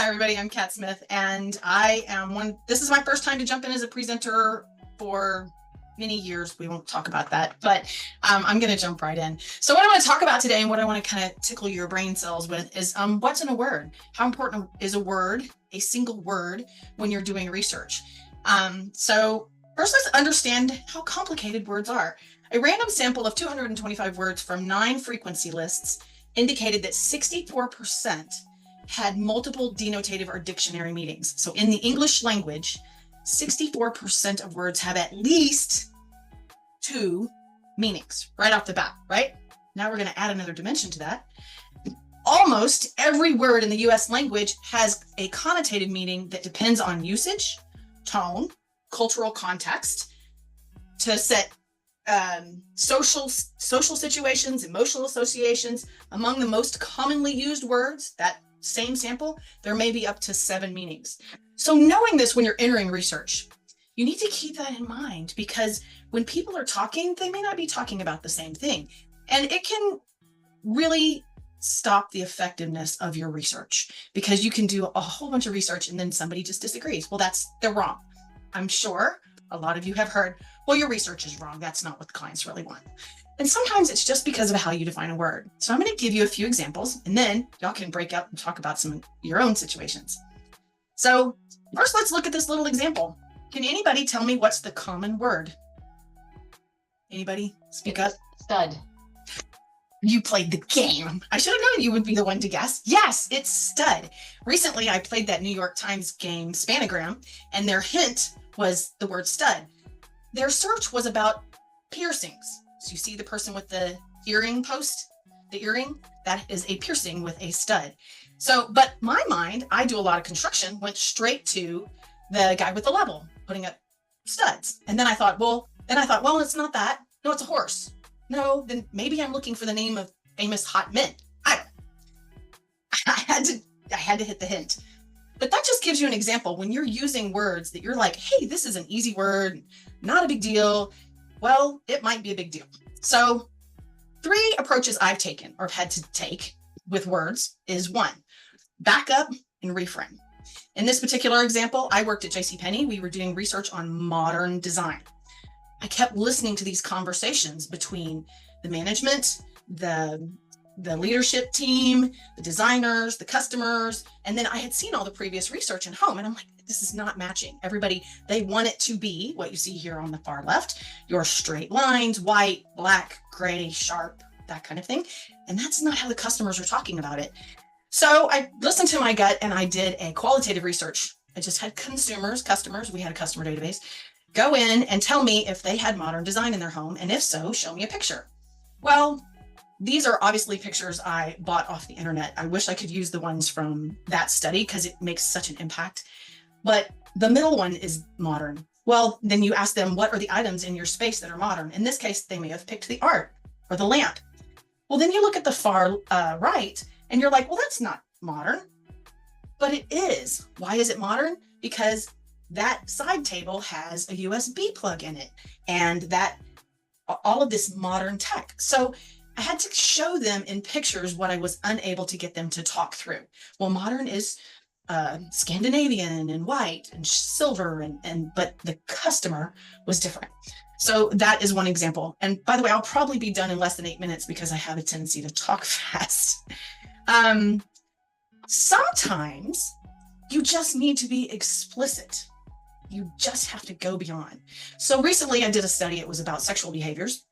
Hi, everybody. I'm Kat Smith, and this is my first time to jump in as a presenter for many years. We won't talk about that, but I'm going to jump right in. So what I want to talk about today and what I want to kind of tickle your brain cells with is what's in a word? How important is a word, a single word, when you're doing research? So first, let's understand how complicated words are. A random sample of 225 words from 9 frequency lists indicated that 64% had multiple denotative or dictionary meanings. So in the English language, 64% of words have at least 2 meanings right off the bat, right? Now we're going to add another dimension to that. Almost every word in the US language has a connotative meaning that depends on usage, tone, cultural context, to set social situations, emotional associations. Among the most commonly used words, that same sample, there may be up to 7 meanings. So knowing this when you're entering research, you need to keep that in mind, because when people are talking, they may not be talking about the same thing. And it can really stop the effectiveness of your research, because you can do a whole bunch of research and then somebody just disagrees. Well, they're wrong. I'm sure a lot of you have heard, well, your research is wrong. That's not what the clients really want. And sometimes it's just because of how you define a word. So I'm going to give you a few examples, and then y'all can break out and talk about some of your own situations. So first, let's look at this little example. Can anybody tell me what's the common word? Anybody speak up? Stud. You played the game. I should have known you would be the one to guess. Yes, it's stud. Recently, I played that New York Times game Spanagram, and their hint was the word stud. Their search was about piercings. So you see the person with the earring post, the earring, that is a piercing with a stud. So, but my mind, I do a lot of construction, went straight to the guy with the level, putting up studs. And then I thought, well, it's not that. No, it's a horse. No, then maybe I'm looking for the name of famous hot men. I had to hit the hint. But that just gives you an example. When you're using words that you're like, hey, this is an easy word, not a big deal. Well, it might be a big deal. So 3 approaches I've taken or had to take with words is 1, back up and reframe. In this particular example, I worked at JCPenney. We were doing research on modern design. I kept listening to these conversations between the management, the leadership team, the designers, the customers, and then I had seen all the previous research in home, and I'm like, this is not matching. Everybody, they want it to be what you see here on the far left, your straight lines, white, black, gray, sharp, that kind of thing. And that's not how the customers are talking about it. So I listened to my gut and I did a qualitative research. I just had customers, we had a customer database, go in and tell me if they had modern design in their home, and if so, show me a picture. Well, these are obviously pictures I bought off the internet. I wish I could use the ones from that study because it makes such an impact. But the middle one is modern. Well, then you ask them, what are the items in your space that are modern? In this case, they may have picked the art or the lamp. Well, then you look at the far right and you're like, well, that's not modern. But it is. Why is it modern? Because that side table has a USB plug in it, and that all of this modern tech. So I had to show them in pictures what I was unable to get them to talk through. Well, modern is Scandinavian and white and silver, but the customer was different. So that is one example. And by the way, I'll probably be done in less than 8 minutes because I have a tendency to talk fast. Sometimes you just need to be explicit. You just have to go beyond. So recently I did a study. It was about sexual behaviors.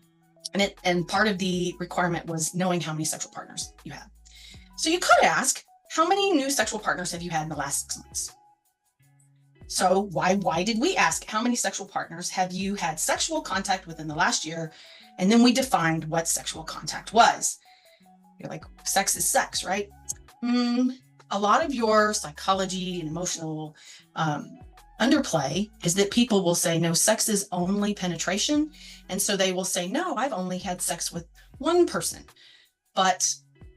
And part of the requirement was knowing how many sexual partners you have. So you could ask, how many new sexual partners have you had in the last 6 months? So why did we ask, how many sexual partners have you had sexual contact with in the last year? And then we defined what sexual contact was. You're like, sex is sex, right? A lot of your psychology and emotional underplay is that people will say, no, sex is only penetration. And so they will say, no, I've only had sex with one person. But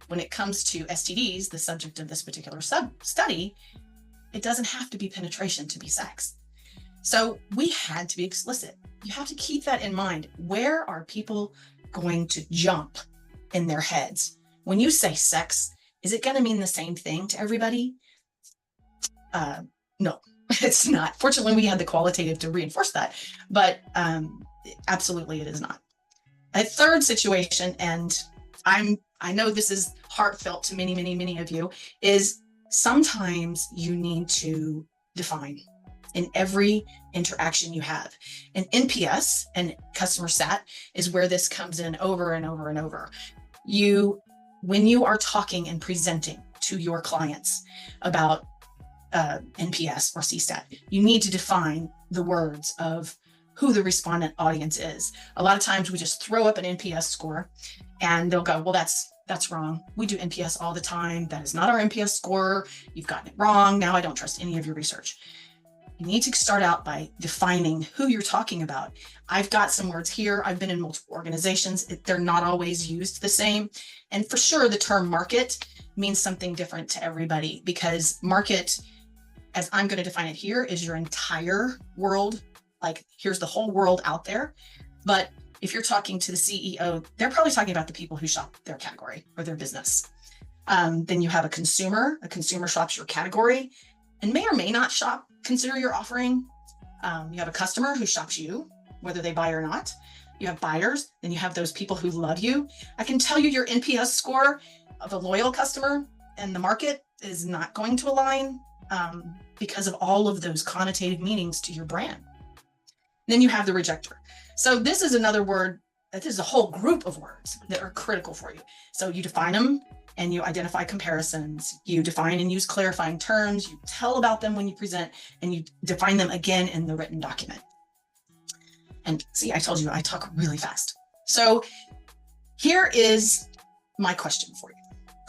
when it comes to STDs, the subject of this particular study, it doesn't have to be penetration to be sex. So we had to be explicit. You have to keep that in mind. Where are people going to jump in their heads? When you say sex, is it going to mean the same thing to everybody? No, it's not. Fortunately, we had the qualitative to reinforce that, but absolutely it is not. A third situation, and I know this is heartfelt to many, many, many of you, is sometimes you need to define in every interaction you have. And NPS and customer sat is where this comes in over and over and over. When you are talking and presenting to your clients about NPS or CSAT, you need to define the words of who the respondent audience is. A lot of times we just throw up an NPS score and they'll go, well, that's wrong. We do NPS all the time. That is not our NPS score. You've gotten it wrong. Now I don't trust any of your research. You need to start out by defining who you're talking about. I've got some words here. I've been in multiple organizations. They're not always used the same. And for sure, the term market means something different to everybody, because market, as I'm going to define it here, is your entire world. Like, here's the whole world out there. But if you're talking to the CEO, they're probably talking about the people who shop their category or their business. Then you have a consumer shops your category and may or may not consider your offering. You have a customer who shops you, whether they buy or not. You have buyers, then you have those people who love you. I can tell you your NPS score of a loyal customer and the market is not going to align because of all of those connotative meanings to your brand. Then you have the rejector. So this is another word, this is a whole group of words that are critical for you. So you define them and you identify comparisons. You define and use clarifying terms. You tell about them when you present, and you define them again in the written document. And see, I told you I talk really fast. So here is my question for you.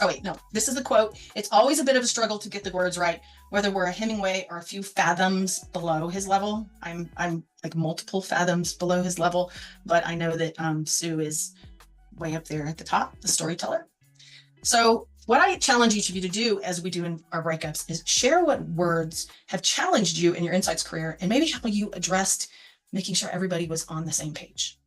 Oh wait, no, this is the quote. It's always a bit of a struggle to get the words right, whether we're a Hemingway or a few fathoms below his level. I'm like multiple fathoms below his level, but I know that Sue is way up there at the top, the storyteller. So what I challenge each of you to do, as we do in our breakups, is share what words have challenged you in your insights career and maybe how you addressed making sure everybody was on the same page.